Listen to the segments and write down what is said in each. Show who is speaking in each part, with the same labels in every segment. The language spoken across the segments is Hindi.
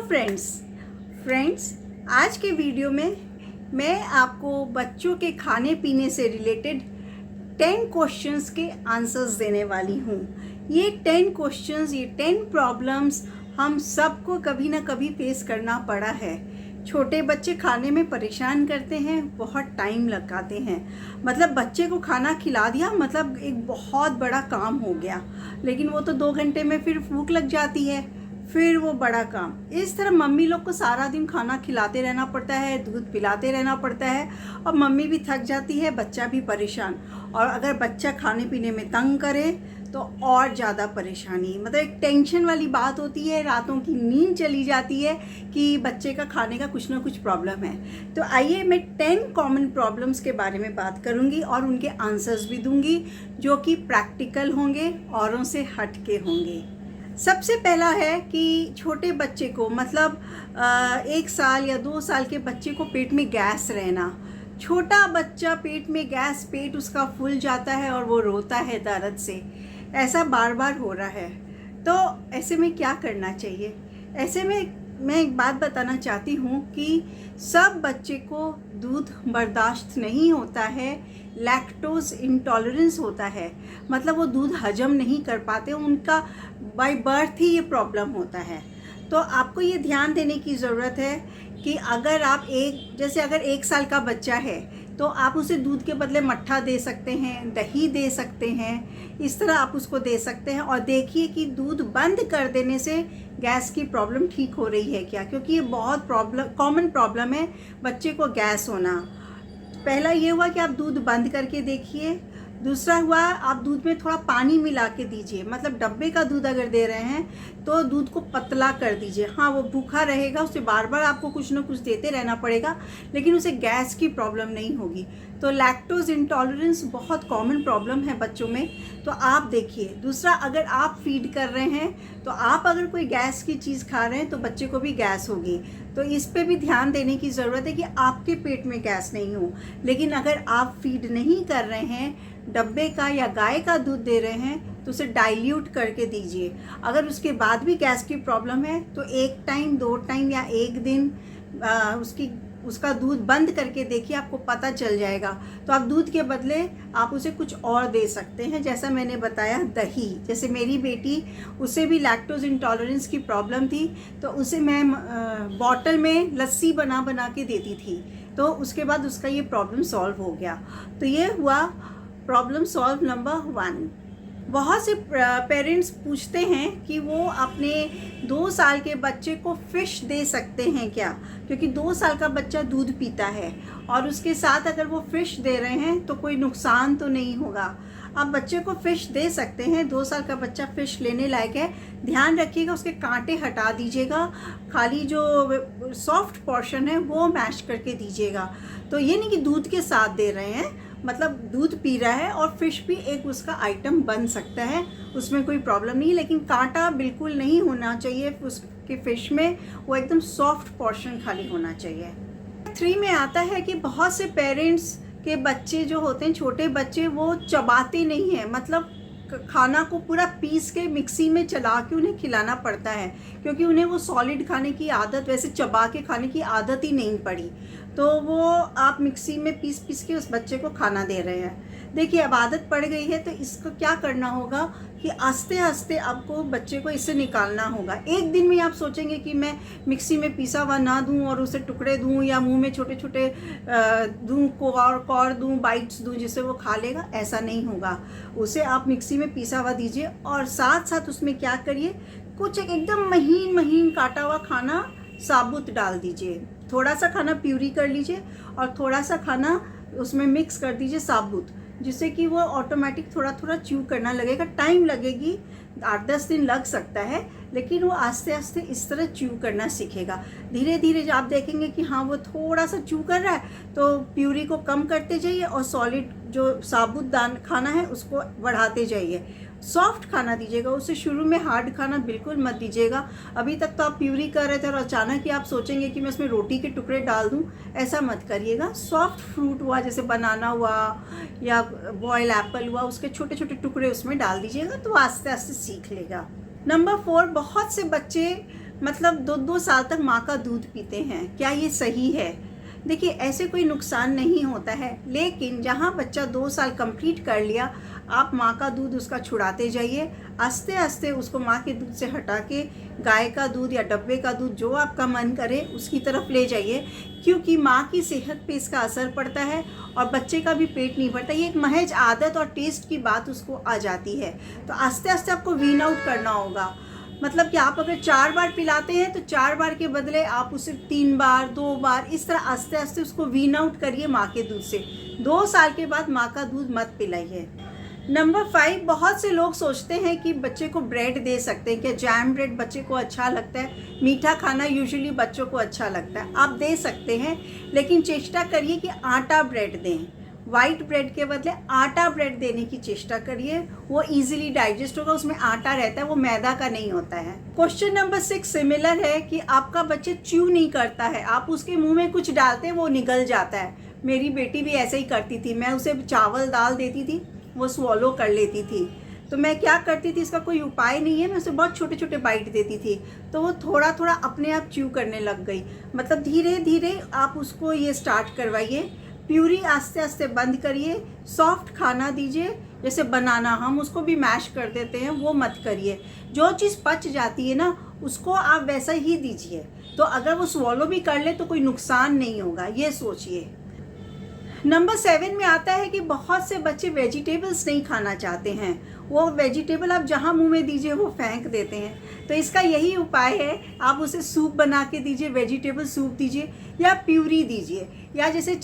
Speaker 1: फ्रेंड्स आज के वीडियो में मैं आपको बच्चों के खाने पीने से रिलेटेड 10 क्वेश्चंस के आंसर्स देने वाली हूँ। ये 10 क्वेश्चंस, ये 10 प्रॉब्लम्स हम सबको कभी ना कभी फेस करना पड़ा है। छोटे बच्चे खाने में परेशान करते हैं, बहुत टाइम लगाते हैं। मतलब बच्चे को खाना खिला दिया मतलब एक बहुत बड़ा काम हो गया, लेकिन वो तो 2 घंटे में फिर भूख लग जाती है, फिर वो बड़ा काम। इस तरह मम्मी लोग को सारा दिन खाना खिलाते रहना पड़ता है, दूध पिलाते रहना पड़ता है, और मम्मी भी थक जाती है, बच्चा भी परेशान। और अगर बच्चा खाने पीने में तंग करे तो और ज़्यादा परेशानी, मतलब एक टेंशन वाली बात होती है। रातों की नींद चली जाती है कि बच्चे का खाने का कुछ ना कुछ प्रॉब्लम है। तो आइए मैं 10 कॉमन प्रॉब्लम्स के बारे में बात करूँगी और उनके आंसर्स भी दूँगी, जो कि प्रैक्टिकल होंगे, औरों से हट के होंगे। सबसे पहला है कि छोटे बच्चे को, मतलब 1 साल या 2 साल के बच्चे को पेट में गैस रहना। छोटा बच्चा पेट में गैस, पेट उसका फूल जाता है और वो रोता है दर्द से। ऐसा बार बार हो रहा है, तो ऐसे में क्या करना चाहिए? ऐसे में मैं एक बात बताना चाहती हूँ कि सब बच्चे को दूध बर्दाश्त नहीं होता है, लैक्टोज इंटॉलरेंस होता है, मतलब वो दूध हजम नहीं कर पाते, उनका बाय बर्थ ही ये प्रॉब्लम होता है। तो आपको ये ध्यान देने की ज़रूरत है कि अगर आप अगर 1 साल का बच्चा है तो आप उसे दूध के बदले मट्ठा दे सकते हैं, दही दे सकते हैं, इस तरह आप उसको दे सकते हैं। और देखिए कि दूध बंद कर देने से गैस की प्रॉब्लम ठीक हो रही है क्या, क्योंकि ये बहुत कॉमन प्रॉब्लम है बच्चे को गैस होना। पहला ये हुआ कि आप दूध बंद करके देखिए। दूसरा हुआ, आप दूध में थोड़ा पानी मिला के दीजिए, मतलब डब्बे का दूध अगर दे रहे हैं तो दूध को पतला कर दीजिए। हाँ, वो भूखा रहेगा, उसे बार बार आपको कुछ ना कुछ देते रहना पड़ेगा, लेकिन उसे गैस की प्रॉब्लम नहीं होगी। तो लैक्टोज इंटॉलरेंस बहुत कॉमन प्रॉब्लम है बच्चों में, तो आप देखिए। दूसरा, अगर आप फीड कर रहे हैं तो आप अगर कोई गैस की चीज़ खा रहे हैं तो बच्चे को भी गैस होगी, तो इस पे भी ध्यान देने की ज़रूरत है कि आपके पेट में गैस नहीं हो। लेकिन अगर आप फीड नहीं कर रहे हैं, डब्बे का या गाय का दूध दे रहे हैं, तो उसे डाइल्यूट करके दीजिए। अगर उसके बाद भी गैस की प्रॉब्लम है तो 1 टाइम, 2 टाइम या 1 दिन उसका दूध बंद करके देखिए, आपको पता चल जाएगा। तो आप दूध के बदले आप उसे कुछ और दे सकते हैं, जैसा मैंने बताया दही। जैसे मेरी बेटी, उसे भी लैक्टोज इंटॉलरेंस की प्रॉब्लम थी, तो उसे मैं बॉटल में लस्सी बना बना के देती थी, तो उसके बाद उसका ये प्रॉब्लम सॉल्व हो गया। तो ये हुआ प्रॉब्लम सॉल्व नंबर 1। बहुत से पेरेंट्स पूछते हैं कि वो अपने 2 साल के बच्चे को फ़िश दे सकते हैं क्या, क्योंकि 2 साल का बच्चा दूध पीता है और उसके साथ अगर वो फ़िश दे रहे हैं तो कोई नुकसान तो नहीं होगा। आप बच्चे को फ़िश दे सकते हैं, 2 साल का बच्चा फ़िश लेने लायक है। ध्यान रखिएगा, उसके कांटे हटा दीजिएगा, खाली जो सॉफ्ट पोर्शन है वो मैश करके दीजिएगा। तो ये नहीं कि दूध के साथ दे रहे हैं, मतलब दूध पी रहा है और फिश भी एक उसका आइटम बन सकता है, उसमें कोई प्रॉब्लम नहीं। लेकिन कांटा बिल्कुल नहीं होना चाहिए उसके फिश में, वो एकदम सॉफ्ट पोर्शन खाली होना चाहिए। 3 में आता है कि बहुत से पेरेंट्स के बच्चे जो होते हैं, छोटे बच्चे, वो चबाते नहीं हैं, मतलब खाना को पूरा पीस के मिक्सी में चला के उन्हें खिलाना पड़ता है, क्योंकि उन्हें वो सॉलिड खाने की आदत, वैसे चबा के खाने की आदत ही नहीं पड़ी। तो वो आप मिक्सी में पीस पीस के उस बच्चे को खाना दे रहे हैं। देखिए, अब आदत पड़ गई है, तो इसको क्या करना होगा कि आस्ते आस्ते आपको बच्चे को इससे निकालना होगा। एक दिन में आप सोचेंगे कि मैं मिक्सी में पीसा हुआ ना दूं और उसे टुकड़े दूं या मुंह में छोटे छोटे दूं, कौर दूं, बाइट्स दूं जिससे वो खा लेगा, ऐसा नहीं होगा। उसे आप मिक्सी में पीसा हुआ दीजिए और साथ साथ उसमें क्या करिए, कुछ एकदम महीन महीन काटा हुआ खाना साबुत डाल दीजिए। थोड़ा सा खाना प्यूरी कर लीजिए और थोड़ा सा खाना उसमें मिक्स कर दीजिए साबुत, जिससे कि वो ऑटोमेटिक थोड़ा थोड़ा च्यू करना लगेगा। टाइम लगेगी, 8-10 दिन लग सकता है, लेकिन वो आस्ते आस्ते इस तरह च्यू करना सीखेगा। धीरे धीरे जब आप देखेंगे कि हाँ वो थोड़ा सा च्यू कर रहा है, तो प्यूरी को कम करते जाइए और सॉलिड जो साबुत खाना है उसको बढ़ाते जाइए। सॉफ्ट खाना दीजिएगा उसे, शुरू में हार्ड खाना बिल्कुल मत दीजिएगा। अभी तक तो आप प्यूरी कर रहे थे और अचानक ही आप सोचेंगे कि मैं इसमें रोटी के टुकड़े डाल दूं, ऐसा मत करिएगा। सॉफ्ट फ्रूट हुआ, जैसे बनाना हुआ या बॉयल एप्पल हुआ, उसके छोटे छोटे टुकड़े उसमें डाल दीजिएगा, तो आस्ते आस्ते सीख लेगा। नंबर 4, बहुत से बच्चे मतलब 2-2 साल तक माँ का दूध पीते हैं। क्या ये सही है? देखिए, ऐसे कोई नुकसान नहीं होता है, लेकिन जहाँ बच्चा 2 साल कंप्लीट कर लिया, आप माँ का दूध उसका छुड़ाते जाइए। आस्ते आस्ते उसको माँ के दूध से हटा के गाय का दूध या डब्बे का दूध, जो आपका मन करे उसकी तरफ ले जाइए, क्योंकि माँ की सेहत पे इसका असर पड़ता है और बच्चे का भी पेट नहीं भरता। ये एक महज आदत और टेस्ट की बात उसको आ जाती है। तो आस्ते आस्ते आपको वीन आउट करना होगा। मतलब कि आप अगर 4 बार पिलाते हैं तो 4 बार के बदले आप उसे 3 बार, 2 बार, इस तरह आस्ते आस्ते उसको वीन आउट करिए माँ के दूध से। 2 साल के बाद माँ का दूध मत पिलाइए। नंबर 5, बहुत से लोग सोचते हैं कि बच्चे को ब्रेड दे सकते हैं। क्या जैम ब्रेड बच्चे को अच्छा लगता है? मीठा खाना यूजुअली बच्चों को अच्छा लगता है, आप दे सकते हैं, लेकिन चेष्टा करिए कि आटा ब्रेड दें। वाइट ब्रेड के बदले आटा ब्रेड देने की चेष्टा करिए। वो इजीली डाइजेस्ट होगा, उसमें आटा रहता है, वो मैदा का नहीं होता है। क्वेश्चन नंबर 6 सिमिलर है कि आपका बच्चा च्यू नहीं करता है, आप उसके मुंह में कुछ डालते हैं वो निगल जाता है। मेरी बेटी भी ऐसे ही करती थी, मैं उसे चावल दाल देती थी, वो स्वॉलो कर लेती थी। तो मैं क्या करती थी, इसका कोई उपाय नहीं है, मैं उसे बहुत छोटे छोटे बाइट देती थी, तो वो थोड़ा थोड़ा अपने आप च्यू करने लग गई। मतलब धीरे धीरे आप उसको ये स्टार्ट करवाइए। प्यूरी आस्ते आस्ते बंद करिए। सॉफ्ट खाना दीजिए, जैसे बनाना हम उसको भी मैश कर देते हैं, वो मत करिए। जो चीज़ पच जाती है ना, उसको आप वैसा ही दीजिए। तो अगर वो स्वॉलो भी कर ले तो कोई नुकसान नहीं होगा, ये सोचिए। नंबर 7 में आता है कि बहुत से बच्चे वेजिटेबल्स नहीं खाना चाहते हैं। वो वेजिटेबल आप जहाँ मुंह में दीजिए वो फेंक देते हैं। तो इसका यही उपाय है, आप उसे सूप बना के दीजिए, वेजिटेबल सूप दीजिए या प्यूरी दीजिए, या जैसे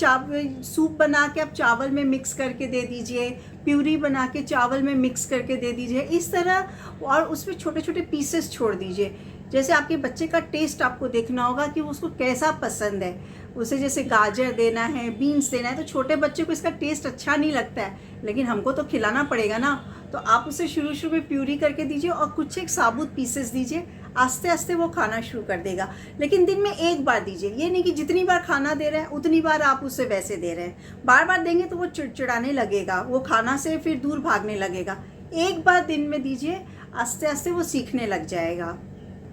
Speaker 1: सूप बना के आप चावल में मिक्स करके दे दीजिए, प्यूरी बना के चावल में मिक्स करके दे दीजिए, इस तरह। और उसमें छोटे छोटे पीसेस छोड़ दीजिए। जैसे आपके बच्चे का टेस्ट आपको देखना होगा कि उसको कैसा पसंद है। उसे जैसे गाजर देना है, बीन्स देना है, तो छोटे बच्चे को इसका टेस्ट अच्छा नहीं लगता है, लेकिन हमको तो खिलाना पड़ेगा ना। तो आप उसे शुरू शुरू में प्यूरी करके दीजिए और कुछ एक साबुत पीसेस दीजिए। आस्ते आस्ते वो खाना शुरू कर देगा, लेकिन दिन में 1 बार दीजिए। ये नहीं कि जितनी बार खाना दे रहे हैं उतनी बार आप उसे वैसे दे रहे हैं। बार बार देंगे तो वो चिड़चिड़ाने लगेगा, वो खाना से फिर दूर भागने लगेगा। 1 बार दिन में दीजिए, आस्ते आस्ते वो सीखने लग जाएगा।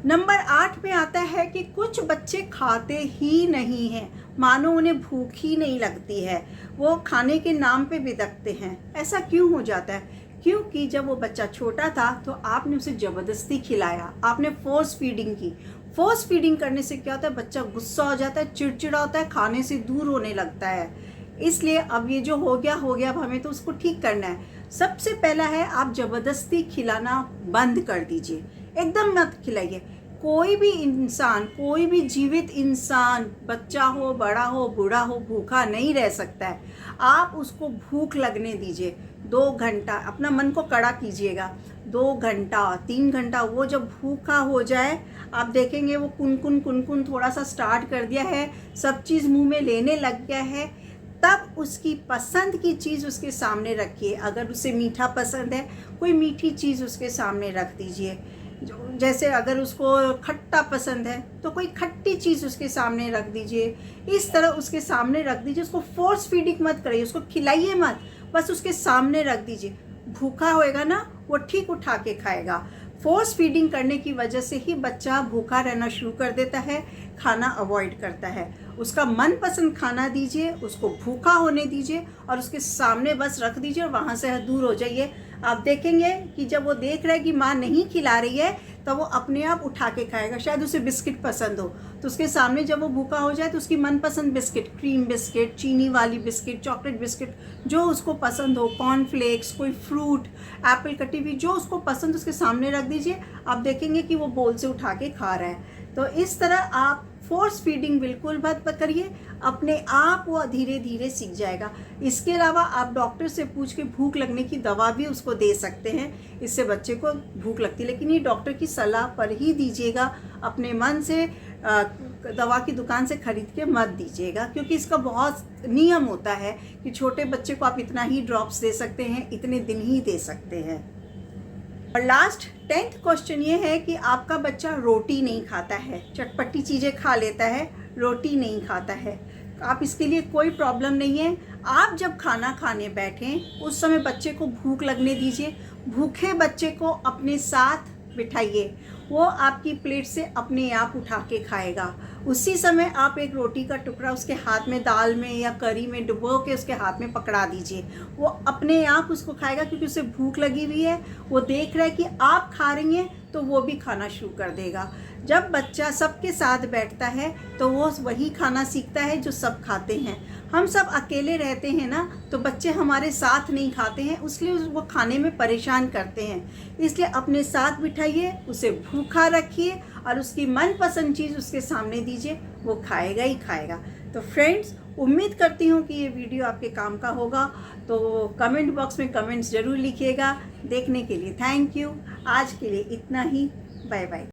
Speaker 1: नंबर 8 में आता है कि कुछ बच्चे खाते ही नहीं हैं, मानो उन्हें भूख ही नहीं लगती है, वो खाने के नाम पे बिदकते हैं। ऐसा क्यों हो जाता है? क्योंकि जब वो बच्चा छोटा था तो आपने उसे ज़बरदस्ती खिलाया, आपने फोर्स फीडिंग की। फोर्स फीडिंग करने से क्या होता है, बच्चा गुस्सा हो जाता है, चिड़चिड़ा होता है, खाने से दूर होने लगता है। इसलिए अब ये जो हो गया, अब हमें तो उसको ठीक करना है। सबसे पहला है, आप ज़बरदस्ती खिलाना बंद कर दीजिए, एकदम मत खिलाइए। कोई भी इंसान, कोई भी जीवित इंसान, बच्चा हो, बड़ा हो, बूढ़ा हो, भूखा नहीं रह सकता है। आप उसको भूख लगने दीजिए। 2 घंटा अपना मन को कड़ा कीजिएगा, 2 घंटा, 3 घंटा, वो जब भूखा हो जाए आप देखेंगे वो कुनकुन थोड़ा सा स्टार्ट कर दिया है, सब चीज़ मुंह में लेने लग गया है। तब उसकी पसंद की चीज़ उसके सामने रखिए। अगर उसे मीठा पसंद है, कोई मीठी चीज़ उसके सामने रख दीजिए। जैसे अगर उसको खट्टा पसंद है तो कोई खट्टी चीज़ उसके सामने रख दीजिए। इस तरह उसके सामने रख दीजिए। उसको फोर्स फीडिंग मत करिए, उसको खिलाइए मत, बस उसके सामने रख दीजिए। भूखा होएगा ना, वो ठीक उठा के खाएगा। फोर्स फीडिंग करने की वजह से ही बच्चा भूखा रहना शुरू कर देता है, खाना अवॉइड करता है। उसका मनपसंद खाना दीजिए, उसको भूखा होने दीजिए और उसके सामने बस रख दीजिए और वहाँ से दूर हो जाइए। आप देखेंगे कि जब वो देख रहा है कि माँ नहीं खिला रही है, तो वो अपने आप उठा के खाएगा। शायद उसे बिस्किट पसंद हो, तो उसके सामने जब वो भूखा हो जाए तो उसकी मनपसंद बिस्किट, क्रीम बिस्किट, चीनी वाली बिस्किट, चॉकलेट बिस्किट, जो उसको पसंद हो, कॉर्नफ्लेक्स, कोई फ्रूट, एप्पल कटी हुई, जो उसको पसंद उसके सामने रख दीजिए। आप देखेंगे कि वो बोल से उठा के खा रहा है। तो इस तरह आप फोर्स फीडिंग बिल्कुल मत करिए, अपने आप वो धीरे धीरे सीख जाएगा। इसके अलावा आप डॉक्टर से पूछ के भूख लगने की दवा भी उसको दे सकते हैं, इससे बच्चे को भूख लगती है। लेकिन ये डॉक्टर की सलाह पर ही दीजिएगा, अपने मन से दवा की दुकान से खरीद के मत दीजिएगा, क्योंकि इसका बहुत नियम होता है कि छोटे बच्चे को आप इतना ही ड्रॉप्स दे सकते हैं, इतने दिन ही दे सकते हैं। और लास्ट 10th क्वेश्चन ये है कि आपका बच्चा रोटी नहीं खाता है, चटपटी चीज़ें खा लेता है, रोटी नहीं खाता है। आप इसके लिए कोई प्रॉब्लम नहीं है। आप जब खाना खाने बैठें उस समय बच्चे को भूख लगने दीजिए। भूखे बच्चे को अपने साथ बिठाइए, वो आपकी प्लेट से अपने आप उठा के खाएगा। उसी समय आप एक रोटी का टुकड़ा उसके हाथ में दाल में या करी में डुबो के उसके हाथ में पकड़ा दीजिए, वो अपने आप उसको खाएगा, क्योंकि उसे भूख लगी हुई है। वो देख रहा है कि आप खा रही हैं तो वो भी खाना शुरू कर देगा। जब बच्चा सबके साथ बैठता है तो वो वही खाना सीखता है जो सब खाते हैं। हम सब अकेले रहते हैं ना, तो बच्चे हमारे साथ नहीं खाते हैं, इसलिए वो खाने में परेशान करते हैं। इसलिए अपने साथ बिठाइए, उसे भूखा रखिए और उसकी मनपसंद चीज़ उसके सामने दीजिए, वो खाएगा ही खाएगा। तो फ्रेंड्स, उम्मीद करती हूँ कि ये वीडियो आपके काम का होगा। तो कमेंट बॉक्स में कमेंट्स ज़रूर लिखिएगा। देखने के लिए थैंक यू। आज के लिए इतना ही। Bye bye.